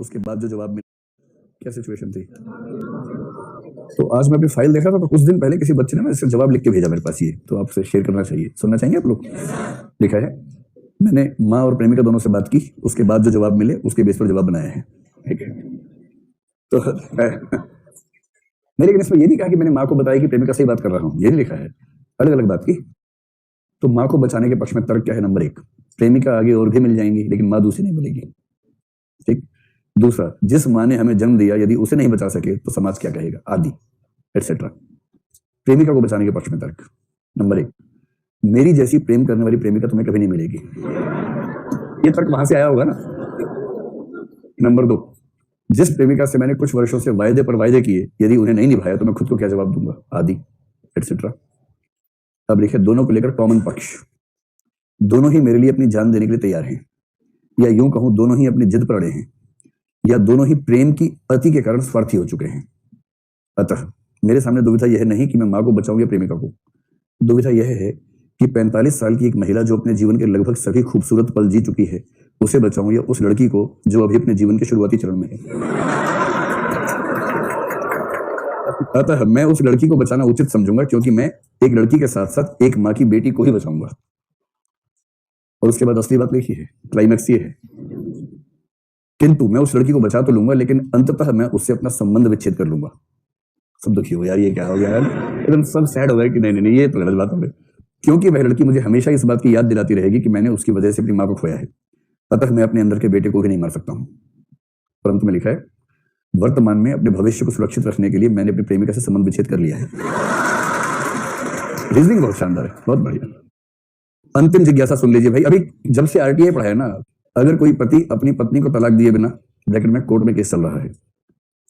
उसके बाद जो जवाब मिला, क्या सिचुएशन थी। तो आज मैं अपनी फाइल देख रहा था तो कुछ दिन पहले किसी बच्चे ने ना इसका जवाब लिख के भेजा मेरे पास, ये तो आपसे शेयर करना चाहिए, सुनना चाहेंगे आप लोग। लिखा है, मैंने माँ और प्रेमिका दोनों से बात की, उसके बाद जो जवाब मिले उसके बेस पर जवाब बनाया है। ठीक है, तो नहीं, लेकिन इसमें ये नहीं कहा कि मैंने माँ को बताया कि प्रेमिका से ही बात कर रहा हूँ, ये नहीं लिखा है, अलग अलग बात की। तो माँ को बचाने के पक्ष में तर्क क्या है? नंबर 1, प्रेमिका आगे और भी मिल जाएंगी लेकिन माँ दूसरी नहीं मिलेगी। ठीक। दूसरा, जिस माँ ने हमें जन्म दिया यदि उसे नहीं बचा सके तो समाज क्या कहेगा, आदि एटसेट्रा। प्रेमिका को बचाने के पक्ष में तर्क नंबर 1, मेरी जैसी प्रेम करने वाली प्रेमिका तुम्हें कभी नहीं मिलेगी। ये तर्क वहां से आया होगा ना। नंबर 2, जिस प्रेमिका से मैंने कुछ वर्षों से वायदे पर वायदे किए यदि उन्हें नहीं निभाया तो मैं खुद को क्या जवाब दूंगा, आदि एटसेट्रा। अब देखिए, दोनों को लेकर कॉमन पक्ष, दोनों ही मेरे लिए अपनी जान देने के लिए तैयार हैं, या यूं कहूं दोनों ही अपनी जिद पर अड़े हैं, या दोनों ही प्रेम की अति के कारण स्वार्थी हो चुके हैं। अतः मेरे सामने दुविधा यह नहीं कि मैं माँ को बचाऊं या प्रेमिका को, दुविधा यह है कि 45 साल की एक महिला जो अपने जीवन के लगभग सभी खूबसूरत पल जी चुकी है उसे बचाऊं या उस लड़की को जो अभी अपने जीवन के शुरुआती चरण में है। अतः मैं उस लड़की को बचाना उचित समझूंगा क्योंकि मैं एक लड़की के साथ साथ एक माँ की बेटी को ही बचाऊंगा। और उसके बाद असली बात लिखी है, क्लाइमैक्स ये है, किंतु मैं उस लड़की को बचा तो लूंगा लेकिन अंततः मैं उससे अपना संबंध विच्छेद कर लूंगा। सब दुखी हो यार, ये क्या हो गया यार, एकदम सब सैड हो गए कि नहीं, ये तो गलत बात हो गई, क्योंकि वह लड़की मुझे हमेशा इस बात की याद दिलाती रहेगी कि मैंने उसकी वजह से अपनी माँ को खोया है। अतः मैं अपने अंदर के बेटे को भी नहीं मार सकता हूँ। परंतु में लिखा है, वर्तमान में अपने भविष्य को सुरक्षित रखने के लिए मैंने अपनी प्रेमिका से संबंध विच्छेद कर लिया है। रीजनिंग बहुत शानदार है, बहुत बढ़िया। अंतिम जिज्ञासा सुन लीजिए भाई, अभी जब से आरटीआई पढ़ा है ना, अगर कोई पति अपनी पत्नी को तलाक दिए बिना, ब्रैकेट में कोर्ट में केस चल रहा है,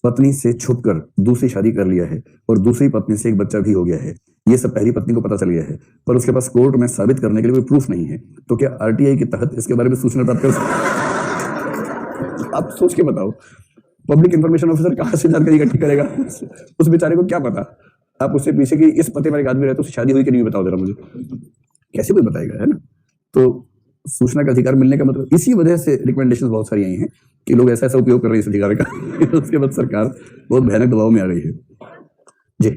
पत्नी से छुपकर दूसरी शादी कर लिया है और दूसरी पत्नी से एक बच्चा भी हो गया है, ये सब पहली पत्नी को पता चल गया है, पर उसके पास कोर्ट में साबित करने के लिए कोई प्रूफ नहीं है, तो क्या आरटीआई के तहत इसके बारे में सूचना प्राप्त कर सकते? आप सोच के बताओ, पब्लिक इंफॉर्मेशन ऑफिसर कहां से जानकारी इकट्ठी करेगा? उस बेचारे को क्या पता, आप उससे पीछे कि इस पते पर एक आदमी रहता है, उससे शादी हुई कि नहीं, बताओ जरा मुझे, कैसे कोई बताएगा, है ना। तो सूचना का अधिकार मिलने का मतलब, इसी वजह से रिकमेंडेशन बहुत सारी आई हैं कि लोग ऐसा उपयोग कर रहे हैं इस अधिकार का। उसके बाद सरकार बहुत भयानक दबाव में आ गई है जी।